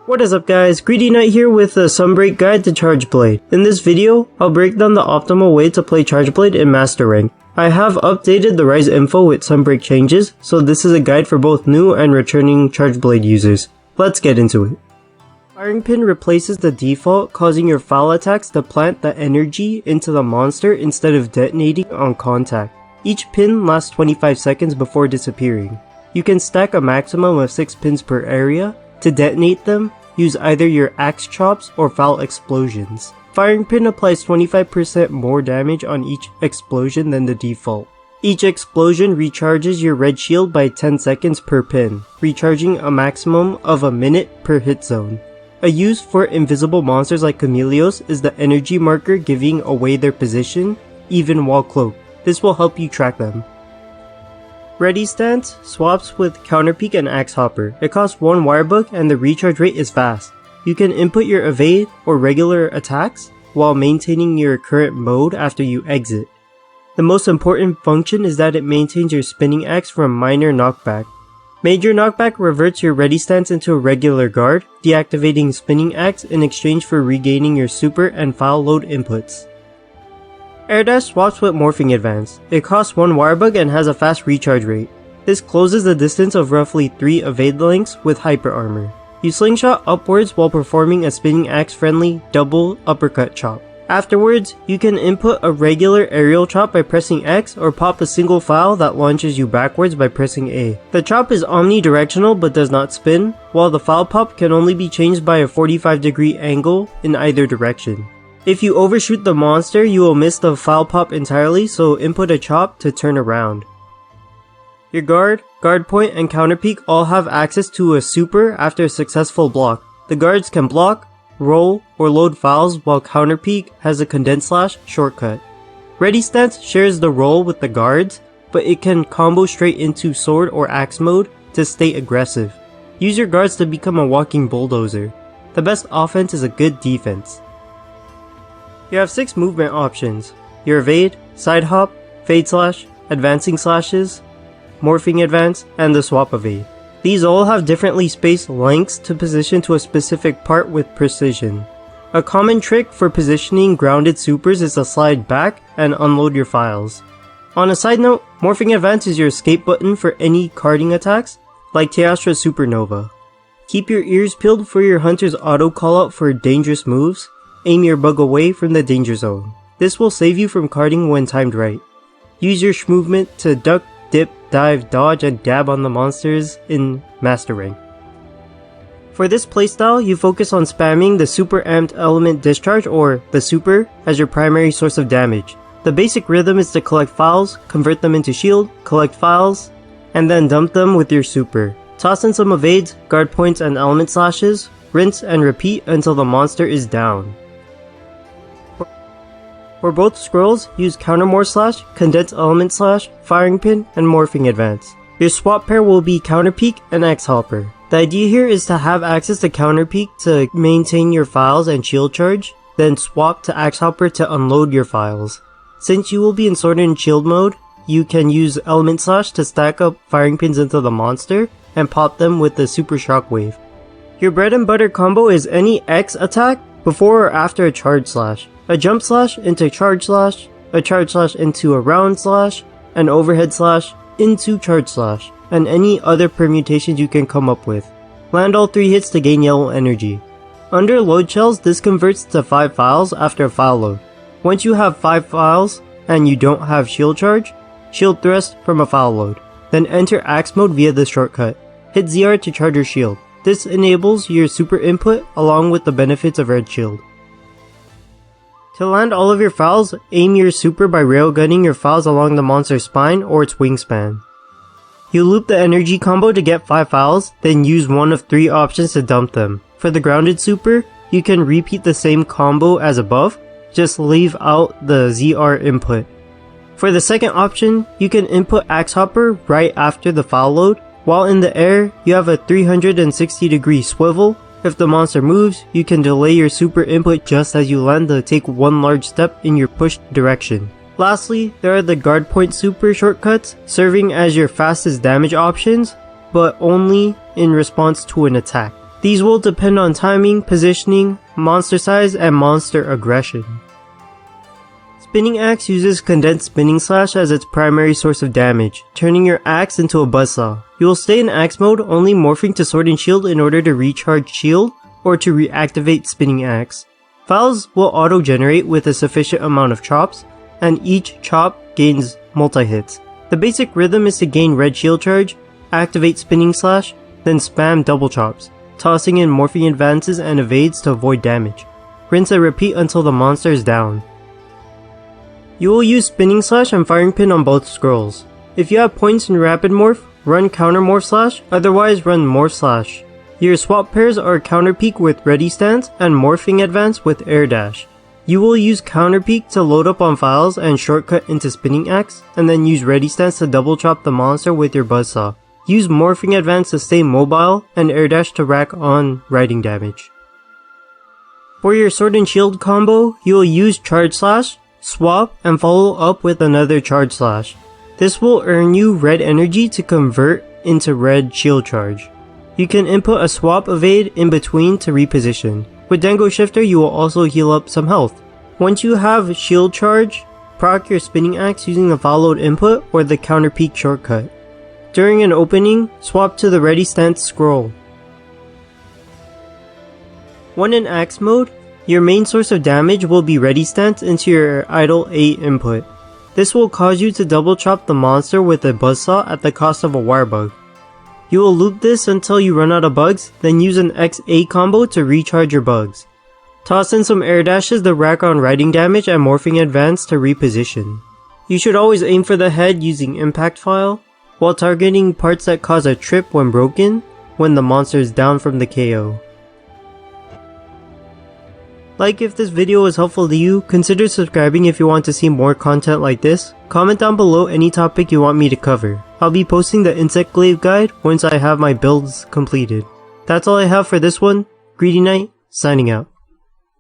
What is up guys, Greedy Knight here with a Sunbreak guide to Charge Blade. In this video, I'll break down the optimal way to play Charge Blade in Master Rank. I have updated the Rise info with Sunbreak changes, so this is a guide for both new and returning Charge Blade users. Let's get into it. Firing Pin replaces the default, causing your foul attacks to plant the energy into the monster instead of detonating on contact. Each pin lasts 25 seconds before disappearing. You can stack a maximum of 6 pins per area. To detonate them, use either your axe chops or foul explosions. Firing Pin applies 25% more damage on each explosion than the default. Each explosion recharges your red shield by 10 seconds per pin, recharging a maximum of a minute per hit zone. A use for invisible monsters like Chameleos is the energy marker giving away their position, even while cloaked. This will help you track them. Ready Stance swaps with Counter Peek and Axe Hopper. It costs 1 wire book and the recharge rate is fast. You can input your evade or regular attacks while maintaining your current mode after you exit. The most important function is that it maintains your spinning axe from minor knockback. Major knockback reverts your Ready Stance into a regular guard, deactivating spinning axe in exchange for regaining your super and foul load inputs. Air Dash swaps with Morphing Advance. It costs 1 wire bug and has a fast recharge rate. This closes the distance of roughly 3 evade lengths with hyper armor. You slingshot upwards while performing a spinning axe friendly double uppercut chop. Afterwards, you can input a regular aerial chop by pressing X or pop a single foul that launches you backwards by pressing A. The chop is omnidirectional but does not spin, while the foul pop can only be changed by a 45-degree angle in either direction. If you overshoot the monster, you will miss the foul pop entirely, so input a chop to turn around. Your guard, guard point, and counter peek all have access to a super after a successful block. The guards can block, roll, or load fouls, while counter peek has a condense slash shortcut. Ready Stance shares the roll with the guards, but it can combo straight into sword or axe mode to stay aggressive. Use your guards to become a walking bulldozer. The best offense is a good defense. You have 6 movement options: your evade, side hop, fade slash, advancing slashes, morphing advance, and the swap evade. These all have differently spaced lengths to position to a specific part with precision. A common trick for positioning grounded supers is to slide back and unload your files. On a side note, morphing advance is your escape button for any carding attacks, like Teastra's Supernova. Keep your ears peeled for your hunter's auto callout for dangerous moves. Aim your bug away from the danger zone. This will save you from carding when timed right. Use your movement to duck, dip, dive, dodge, and dab on the monsters in Master Rank. For this playstyle, you focus on spamming the super amped element discharge or the super as your primary source of damage. The basic rhythm is to collect files, convert them into shield, collect files, and then dump them with your super. Toss in some evades, guard points, and element slashes, rinse and repeat until the monster is down. For both scrolls, use Counter Morph Slash, Condense Element Slash, Firing Pin, and Morphing Advance. Your swap pair will be Counter Peek and Axe Hopper. The idea here is to have access to Counter Peek to maintain your files and shield charge, then swap to Axe Hopper to unload your files. Since you will be in Sword and Shield mode, you can use Element Slash to stack up firing pins into the monster and pop them with the Super Shockwave. Your bread and butter combo is any X attack before or after a charge slash. A jump slash into charge slash, a charge slash into a round slash, an overhead slash into charge slash, and any other permutations you can come up with. Land all 3 hits to gain yellow energy. Under load shells, this converts to 5 files after a file load. Once you have 5 files and you don't have shield charge, shield thrust from a file load. Then enter axe mode via the shortcut. Hit ZR to charge your shield. This enables your super input along with the benefits of red shield. To land all of your files, aim your super by railgunning your files along the monster's spine or its wingspan. You loop the energy combo to get 5 files, then use one of 3 options to dump them. For the grounded super, you can repeat the same combo as above, just leave out the ZR input. For the second option, you can input Axe Hopper right after the file load. While in the air, you have a 360-degree swivel. If the monster moves, you can delay your super input just as you land to take one large step in your push direction. Lastly, there are the guard point super shortcuts, serving as your fastest damage options, but only in response to an attack. These will depend on timing, positioning, monster size, and monster aggression. Spinning Axe uses condensed spinning slash as its primary source of damage, turning your axe into a buzzsaw. You will stay in axe mode, only morphing to sword and shield in order to recharge shield or to reactivate spinning axe. Files will auto-generate with a sufficient amount of chops, and each chop gains multi-hits. The basic rhythm is to gain red shield charge, activate spinning slash, then spam double chops, tossing in morphing advances and evades to avoid damage. Rinse and repeat until the monster is down. You will use spinning slash and firing pin on both scrolls. If you have points in rapid morph, run counter morph slash, otherwise run morph slash. Your swap pairs are counter peek with ready stance and morphing advance with air dash. You will use counter peek to load up on files and shortcut into spinning axe, and then use ready stance to double chop the monster with your buzzsaw. Use morphing advance to stay mobile and air dash to rack on riding damage. For your sword and shield combo, you will use charge slash, swap, and follow up with another charge slash. This will earn you red energy to convert into red shield charge. You can input a swap evade in between to reposition. With Dango Shifter, you will also heal up some health. Once you have shield charge, proc your spinning axe using the followed input or the counter peek shortcut. During an opening, swap to the ready stance scroll. When in axe mode, your main source of damage will be ready stance into your idle A input. This will cause you to double chop the monster with a buzzsaw at the cost of a wire bug. You will loop this until you run out of bugs, then use an XA combo to recharge your bugs. Toss in some air dashes to rack on riding damage and morphing advance to reposition. You should always aim for the head using impact file, while targeting parts that cause a trip when broken, when the monster is down from the KO. Like if this video was helpful to you, consider subscribing if you want to see more content like this. Comment down below any topic you want me to cover. I'll be posting the insect glaive guide once I have my builds completed. That's all I have for this one. Greedy Knight, signing out.